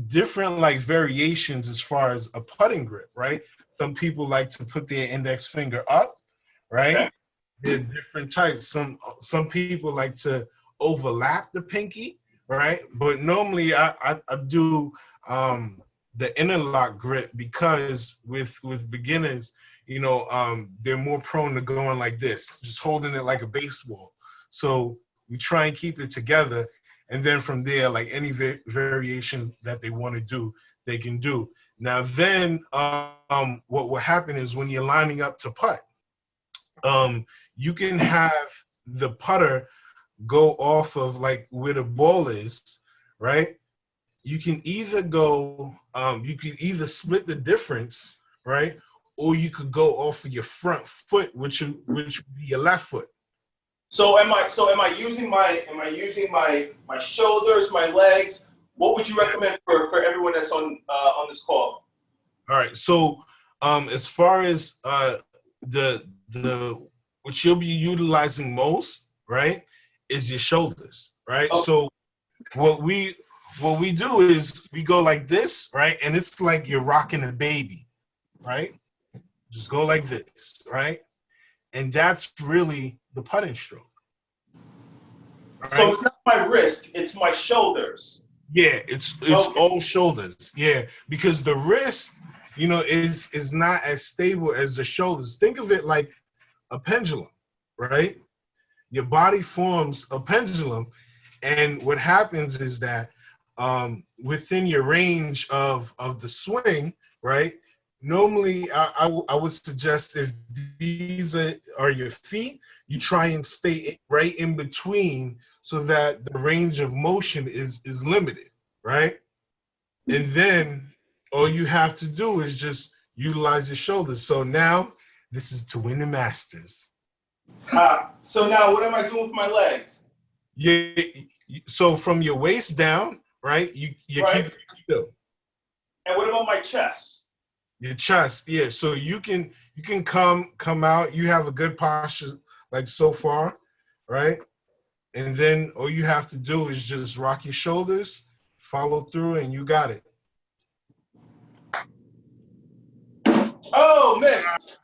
S2: different like variations as far as a putting grip, right? Some people like to put their index finger up, right?
S3: Okay.
S2: There are different types. Some people like to overlap the pinky, right? But normally I do the interlock grip because with beginners, you know, they're more prone to going like this, just holding it like a baseball. So we try and keep it together, and then from there, like any variation that they want to do, they can do. Now then, what will happen is when you're lining up to putt, you can have the putter go off of like where the ball is, right? You can either go, you can either split the difference, right? Or you could go off of your front foot, which would be your left foot.
S3: So am I using my shoulders, my legs? What would you recommend for everyone that's on this call?
S2: All right. So as far as the what you'll be utilizing most, right, is your shoulders, right?
S3: Okay.
S2: So what we do is we go like this, right? And it's like you're rocking a baby, right? Just go like this, right? And that's really the putting stroke. Right?
S3: So it's not my wrist, it's my shoulders.
S2: Yeah, it's
S3: Okay.
S2: all shoulders. Yeah, because the wrist, you know, is not as stable as the shoulders. Think of it like a pendulum, right? Your body forms a pendulum, and what happens is that within your range of the swing, right? Normally, I would suggest if these are your feet, you try and stay right in between so that the range of motion is limited, right? And then all you have to do is just utilize your shoulders. So now this is to win the Masters.
S3: So now what am I doing with my legs?
S2: Yeah. So from your waist down, right? You
S3: Right.
S2: keep it still.
S3: And what about my chest?
S2: Your chest, yeah. So you can come out. You have a good posture, like so far, right? And then all you have to do is just rock your shoulders, follow through, and you got it.
S3: Oh, missed.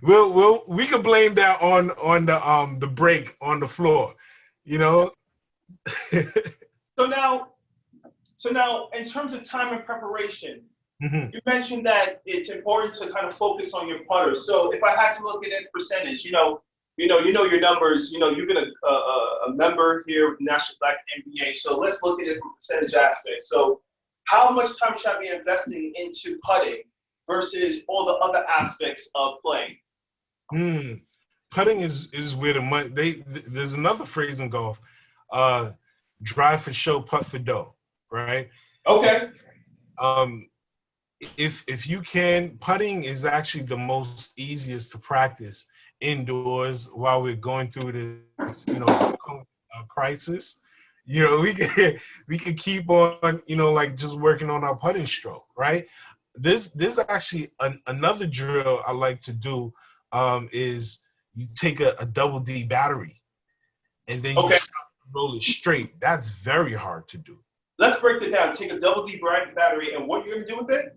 S2: We could blame that on the break on the floor, you know.
S3: So now, in terms of time and preparation,
S2: Mhm.
S3: you mentioned that it's important to kind of focus on your putters. So if I had to look at it in percentage, you know your numbers. You know, you've been a member here of National Black MBA. So let's look at it from percentage aspect. So how much time should I be investing into putting versus all the other aspects of playing?
S2: Putting is where the money. There's another phrase in golf, drive for show, putt for dough, right?
S3: Okay.
S2: If you can, putting is actually the most easiest to practice indoors while we're going through this, you know, crisis. You know, we can keep on, you know, like just working on our putting stroke, right? This actually another drill I like to do is you take a double D battery and then you roll it straight. That's very hard to do.
S3: Let's break it down. Take a double D battery, and what you're gonna do with it?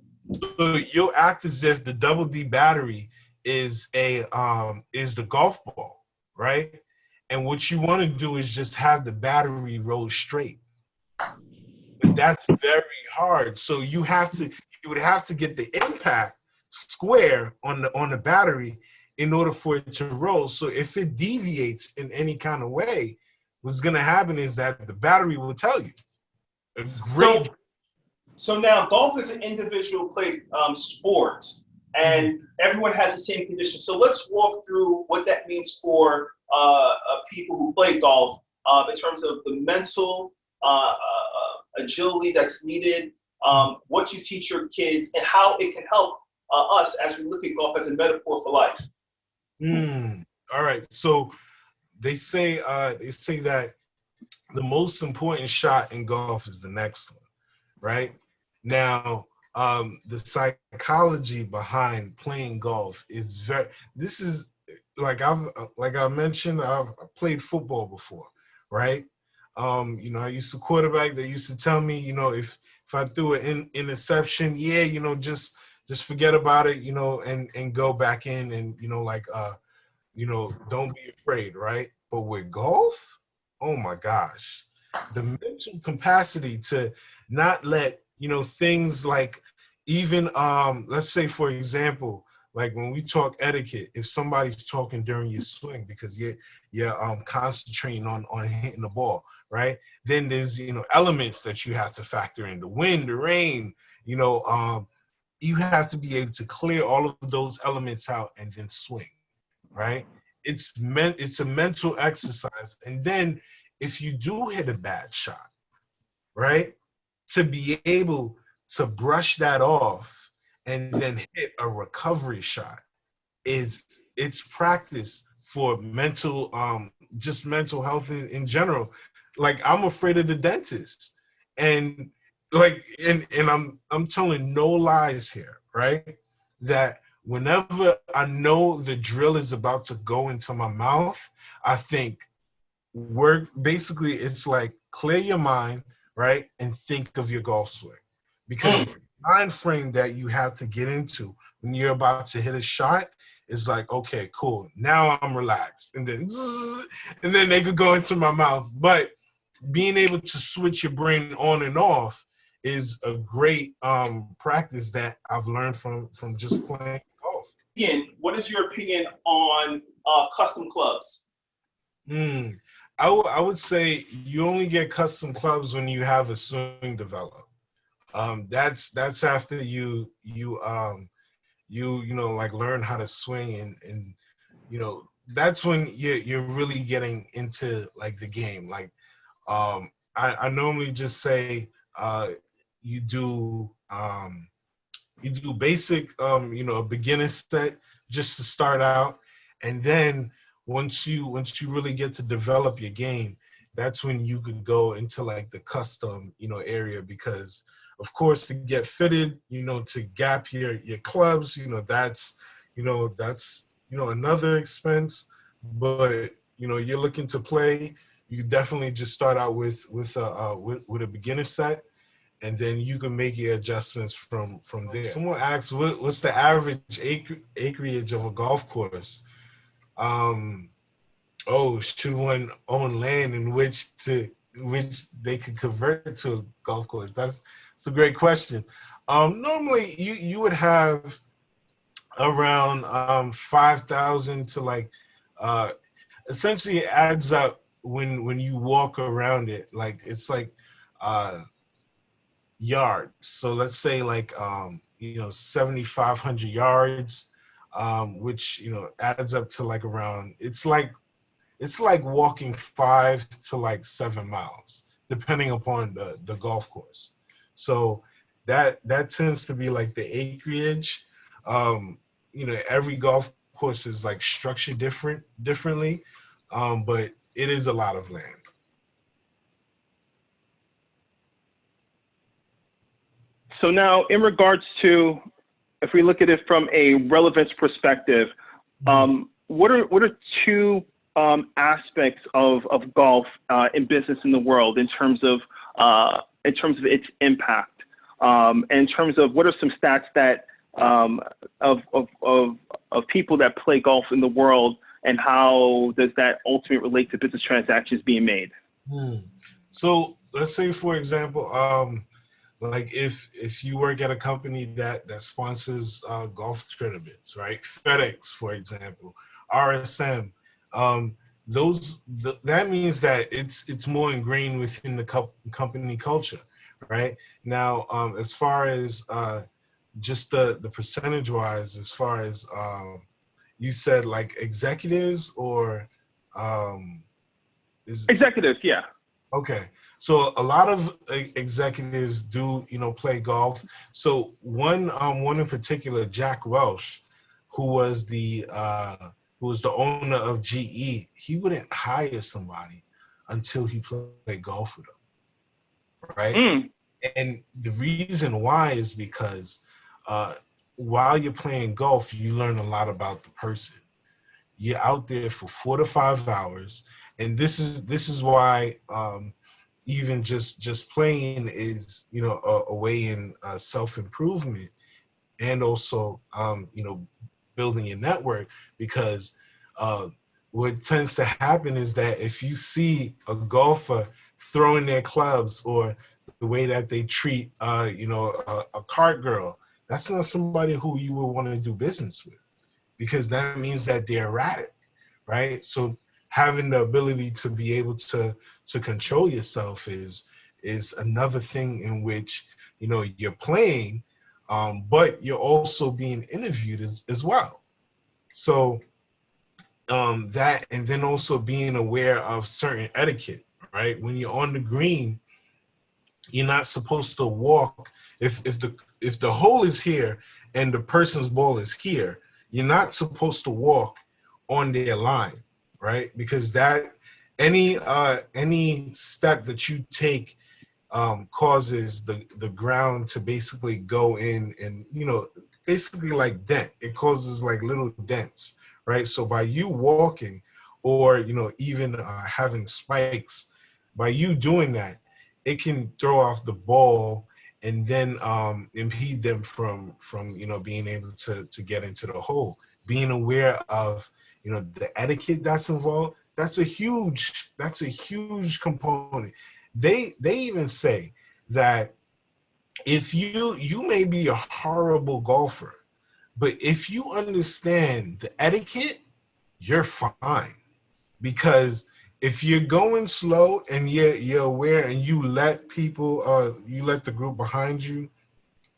S2: So you'll act as if the double D battery is the golf ball, right? And what you want to do is just have the battery roll straight. But that's very hard. So you would have to get the impact square on the battery in order for it to roll. So if it deviates in any kind of way, what's gonna happen is that the battery will tell you. A great.
S3: So now golf is an individual play sport, and everyone has the same conditions. So let's walk through what that means for people who play golf in terms of the mental agility that's needed, what you teach your kids, and how it can help us as we look at golf as a metaphor for life.
S2: All right. So they say that the most important shot in golf is the next one, right? Now, the psychology behind playing golf is this is like I mentioned, I've played football before, right? You know, I used to quarterback. They used to tell me, you know, if I threw an interception, yeah, you know, just forget about it, you know, and go back in and, you know, like, you know, don't be afraid, right? But with golf, oh my gosh, the mental capacity to not let, you know, things like even, let's say, for example, like when we talk etiquette, if somebody's talking during your swing because you're concentrating on hitting the ball, right? Then there's, you know, elements that you have to factor in: the wind, the rain, you know, you have to be able to clear all of those elements out and then swing, right? It's a mental exercise. And then if you do hit a bad shot, right, to be able to brush that off and then hit a recovery shot it's practice for mental just mental health in general. Like, I'm afraid of the dentist, and like and I'm telling no lies here, right? That whenever I know the drill is about to go into my mouth, I think work basically it's like clear your mind, right, and think of your golf swing, because the mind frame that you have to get into when you're about to hit a shot is like, okay, cool, now I'm relaxed, and then they could go into my mouth. But being able to switch your brain on and off is a great practice that I've learned from just playing golf.
S3: Ian, what is your opinion on custom clubs?
S2: I would say you only get custom clubs when you have a swing developed. That's after you know, like, learn how to swing, and you know, that's when you're really getting into like the game. Like, I normally just say you do basic, you know, a beginner set just to start out, and then once you really get to develop your game, that's when you could go into like the custom, you know, area. Because of course, to get fitted, you know, to gap your clubs, you know, that's another expense. But you know, you're looking to play, you definitely just start out with a beginner set, and then you can make your adjustments from there. Someone asks, what's the average acreage of a golf course? Should one own land in which they could convert it to a golf course? That's a great question. Normally you would have around 5,000 to like essentially it adds up when you walk around it. Like, it's like yards. So let's say like 7,500 yards, which, you know, adds up to like around, it's like walking 5 to like 7 miles, depending upon the golf course. So that tends to be like the acreage. You know, every golf course is like structured differently, but it is a lot of land.
S1: So now, in regards to, if we look at it from a relevance perspective, what are two aspects of golf in business in the world in terms of its impact, in terms of what are some stats that of people that play golf in the world, and how does that ultimately relate to business transactions being made?
S2: So let's say, for example, like if you work at a company that sponsors golf tournaments, right? FedEx, for example, RSM, that means that it's more ingrained within the company culture, right? Now, as far as just the percentage wise, as far as you said, like executives or
S1: executives, yeah.
S2: Okay, so a lot of executives do, you know, play golf. So one in particular, Jack Welch, who was the owner of GE, he wouldn't hire somebody until he played golf with them, right? And the reason why is because while you're playing golf, you learn a lot about the person. You're out there for 4 to 5 hours, and this is why even just playing is, you know, a way in self-improvement, and also, you know, building your network. Because what tends to happen is that if you see a golfer throwing their clubs, or the way that they treat, you know, a cart girl, that's not somebody who you would want to do business with, because that means that they're erratic, right? So having the ability to be able to control yourself is another thing in which, you know, you're playing, but you're also being interviewed as well. So that, and then also being aware of certain etiquette, right? When you're on the green, you're not supposed to walk. If the hole is here and the person's ball is here, you're not supposed to walk on their line, right? Because that any step that you take causes the ground to basically go in, and, you know, basically like dent. It causes like little dents, right? So by you walking, or, you know, even having spikes, by you doing that, it can throw off the ball, and then impede them from you know, being able to get into the hole. Being aware of, you know, the etiquette that's involved, that's a huge component. They even say that if you may be a horrible golfer, but if you understand the etiquette, you're fine. Because if you're going slow and you're aware, and you let people, you let the group behind you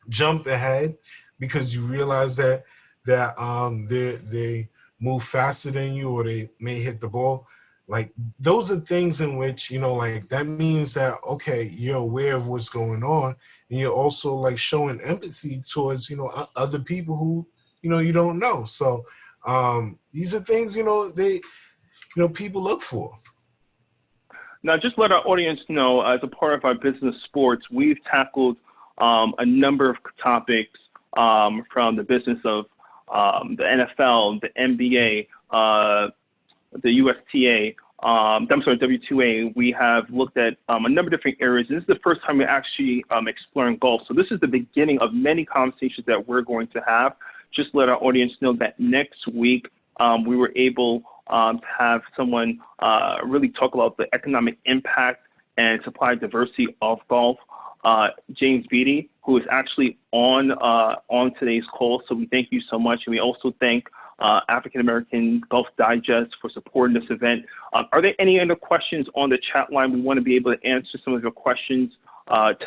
S2: jump ahead, because you realize that they move faster than you, or they may hit the ball, like those are things in which, you know, like that means that, okay, you're aware of what's going on, and you're also like showing empathy towards, you know, other people who, you know, you don't know. So these are things, you know, people look for.
S1: Now, just let our audience know, as a part of our business sports, we've tackled a number of topics from the business of the NFL, the NBA, the USTA, W2A. We have looked at a number of different areas. This is the first time we're actually exploring golf. So this is the beginning of many conversations that we're going to have. Just let our audience know that next week we were able to have someone really talk about the economic impact and supply diversity of golf. James Beatty, who is actually on today's call. So we thank you so much. And we also thank African American Golf Digest for supporting this event. Are there any other questions on the chat line? We want to be able to answer some of your questions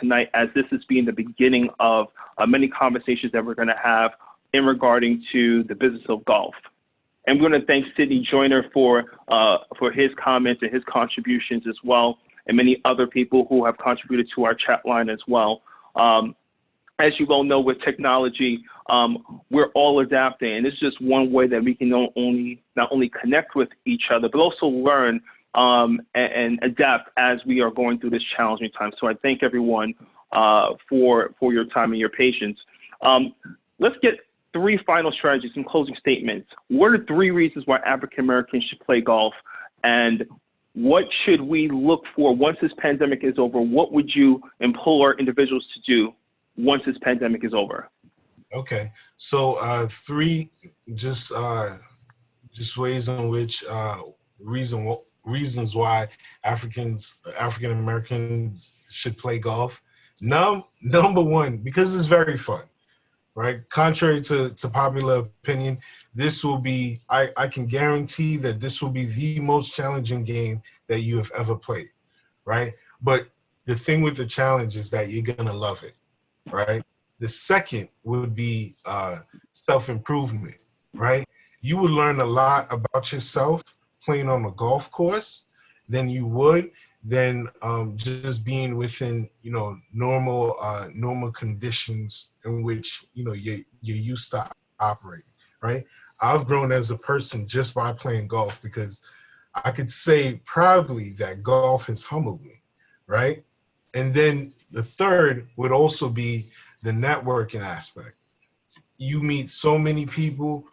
S1: tonight, as this is being the beginning of many conversations that we're going to have in regarding to the business of golf. And we're going to thank Sidney Joyner for his comments and his contributions as well, and many other people who have contributed to our chat line as well. As you well know, with technology, we're all adapting, and it's just one way that we can not only connect with each other, but also learn and adapt as we are going through this challenging time. So I thank everyone for your time and your patience. Let's get three final strategies and closing statements. What are 3 reasons why African Americans should play golf, and what should we look for once this pandemic is over? What would you implore individuals to do once this pandemic is over? Okay,
S2: so 3 just ways in which reasons why African Americans should play golf. Number 1, because it's very fun, right? Contrary to popular opinion, this will be, I can guarantee that this will be the most challenging game that you have ever played, right? But the thing with the challenge is that you're gonna love it, right? The second would be self-improvement, right? You would learn a lot about yourself playing on a golf course than you would just being within, you know, normal conditions in which, you know, you're used to operating, right? I've grown as a person just by playing golf, because I could say proudly that golf has humbled me, right? And then the third would also be the networking aspect. You meet so many people,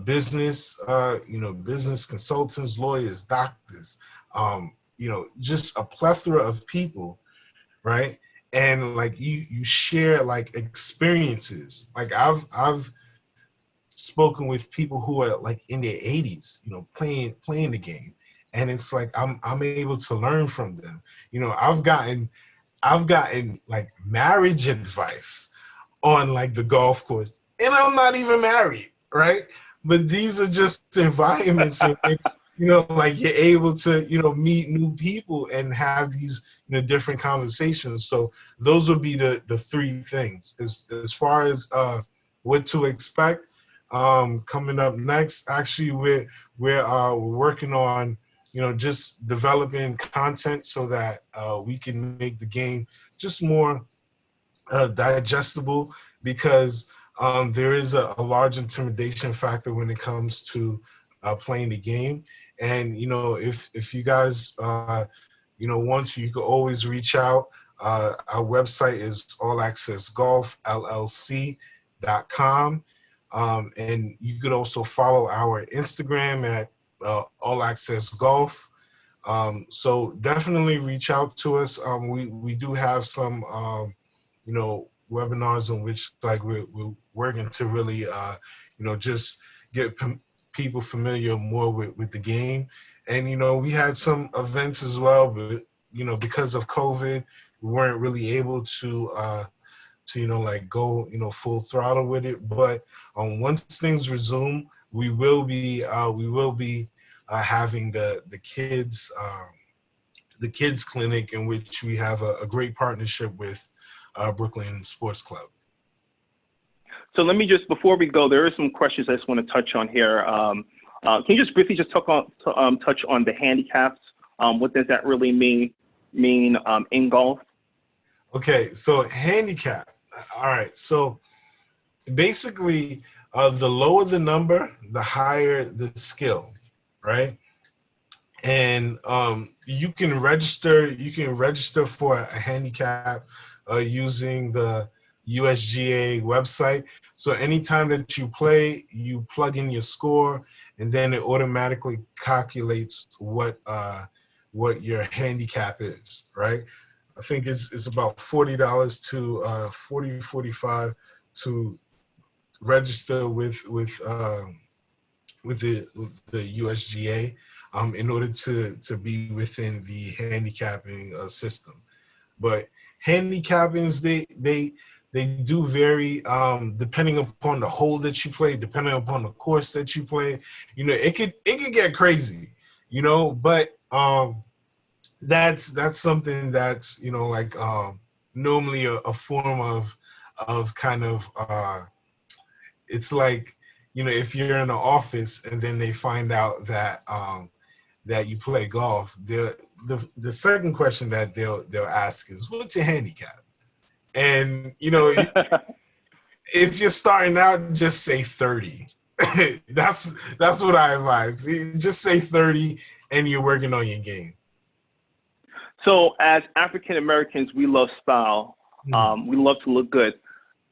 S2: business consultants, lawyers, doctors, just a plethora of people, right? And like you share like experiences. Like I've spoken with people who are like in their 80s, playing the game, and it's like I'm able to learn from them. I've gotten like marriage advice on like the golf course, and I'm not even married, right? But these are just environments in which, like you're able to, meet new people and have these, different conversations. So those would be the three things. As far as what to expect, coming up next, actually we're working on, just developing content so that we can make the game just more digestible, because there is a large intimidation factor when it comes to playing the game. And if you guys want to, you can always reach out. Our website is allaccessgolfllc.com, and you could also follow our Instagram at allaccessgolf. So definitely reach out to us. We do have some webinars in which like we're working to really just get people familiar more with the game. And we had some events as well, but because of COVID, we weren't really able to like go full throttle with it. But once things resume, we will be having the kids clinic, in which we have a great partnership with Brooklyn Sports Club.
S1: So let me just, before we go, there are some questions I just want to touch on here. Can you just briefly just touch on the handicaps? What does that really mean in golf?
S2: Okay, so handicap. All right, so basically, the lower the number, the higher the skill, right? And you can register for a handicap using the USGA website. So anytime that you play, you plug in your score, and then it automatically calculates what your handicap is, right? I think it's about $40 to $45 to register with the USGA in order to be within the handicapping system. But handicappings, they do vary depending upon the hole that you play, depending upon the course that you play. It could get crazy, but that's something that's like normally a form of kind of it's like if you're in the office and then they find out that that you play golf, the second question that they'll ask is, what's your handicap? And if you're starting out, just say 30. That's what I advise. Just say 30, and you're working on your game.
S1: So as African Americans, we love style. We love to look good.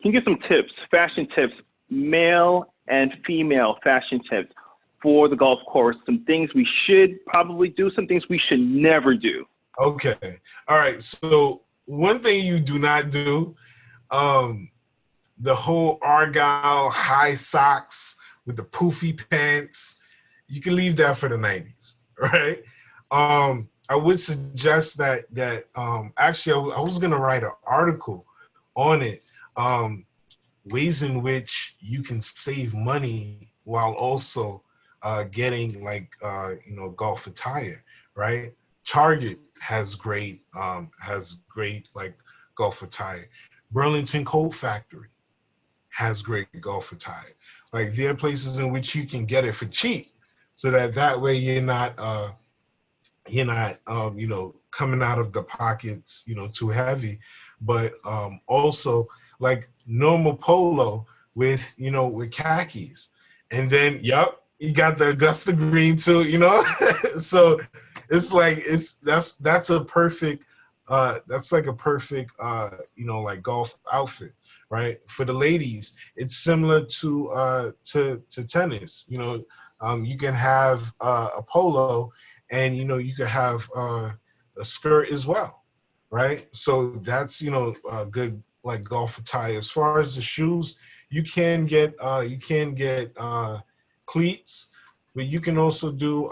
S1: Can you give some tips, fashion tips, male and female fashion tips for the golf course? Some things we should probably do, some things we should never do.
S2: Okay. All right. So one thing you do not do, the whole Argyle high socks with the poofy pants, you can leave that for the 90s, right? I would suggest that actually I was going to write an article on it, ways in which you can save money while also getting like golf attire, right? Target has great like golf attire. Burlington Coat Factory has great golf attire. Like there are places in which you can get it for cheap, so that way you're not coming out of the pockets too heavy. But also like normal polo with with khakis, and then you got the Augusta green too, so it's like that's a perfect that's like a perfect like golf outfit, right? For the ladies, it's similar to tennis. You can have a polo, and you could have a skirt as well, right? So that's a good like golf attire. As far as the shoes, you can get cleats, but you can also do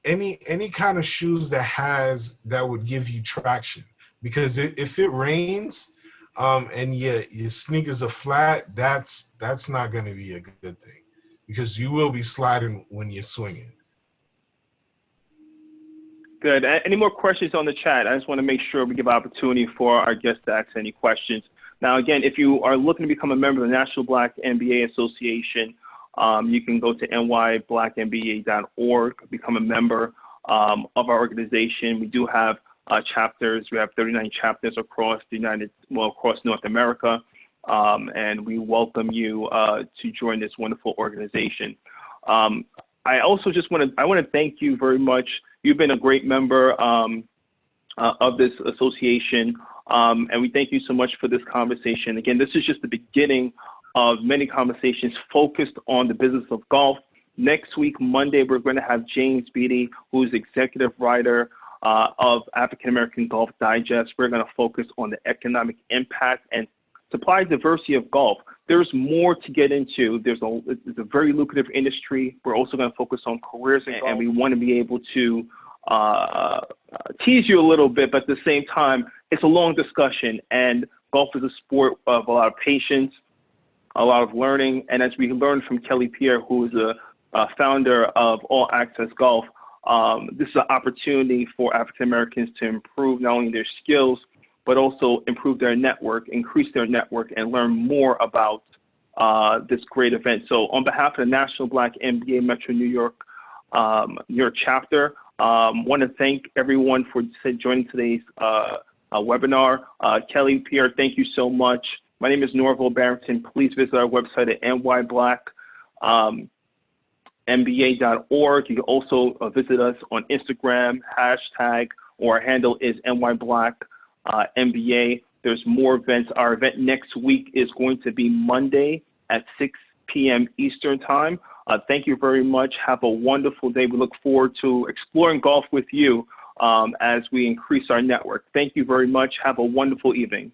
S2: any kind of shoes that would give you traction, because if it rains and your sneakers are flat, that's not going to be a good thing, because you will be sliding when you're swinging.
S1: Good. Any more questions on the chat? I just want to make sure we give opportunity for our guests to ask any questions. Now, again, if you are looking to become a member of the National Black MBA Association, you can go to NYBLACKMBA.org, become a member of our organization. We do have chapters. We have 39 chapters across across North America, and we welcome you to join this wonderful organization. I also just want to thank you very much. You've been a great member of this association, and we thank you so much for this conversation. Again, this is just the beginning of many conversations focused on the business of golf. Next week, Monday, we're going to have James Beatty, who's executive writer of African American Golf Digest. We're going to focus on the economic impact and supply diversity of golf. There's more to get into. It's a very lucrative industry. We're also going to focus on careers in golf, and we want to be able to tease you a little bit, but at the same time, it's a long discussion, and golf is a sport of a lot of patience, a lot of learning, and as we learned from Kelley Pierre, who is a founder of All Access Golf, this is an opportunity for African Americans to improve not only their skills, but also improve their network, increase their network, and learn more about this great event. So on behalf of the National Black MBA Metro New York chapter, want to thank everyone for joining today's webinar. Kelley Pierre, thank you so much. My name is Norville Barrington. Please visit our website at NYBLACKMBA.org. You can also visit us on Instagram, hashtag, or our handle is NYBLACKMBA. There's more events. Our event next week is going to be Monday at 6 p.m. Eastern Time. Thank you very much. Have a wonderful day. We look forward to exploring golf with you as we increase our network. Thank you very much. Have a wonderful evening.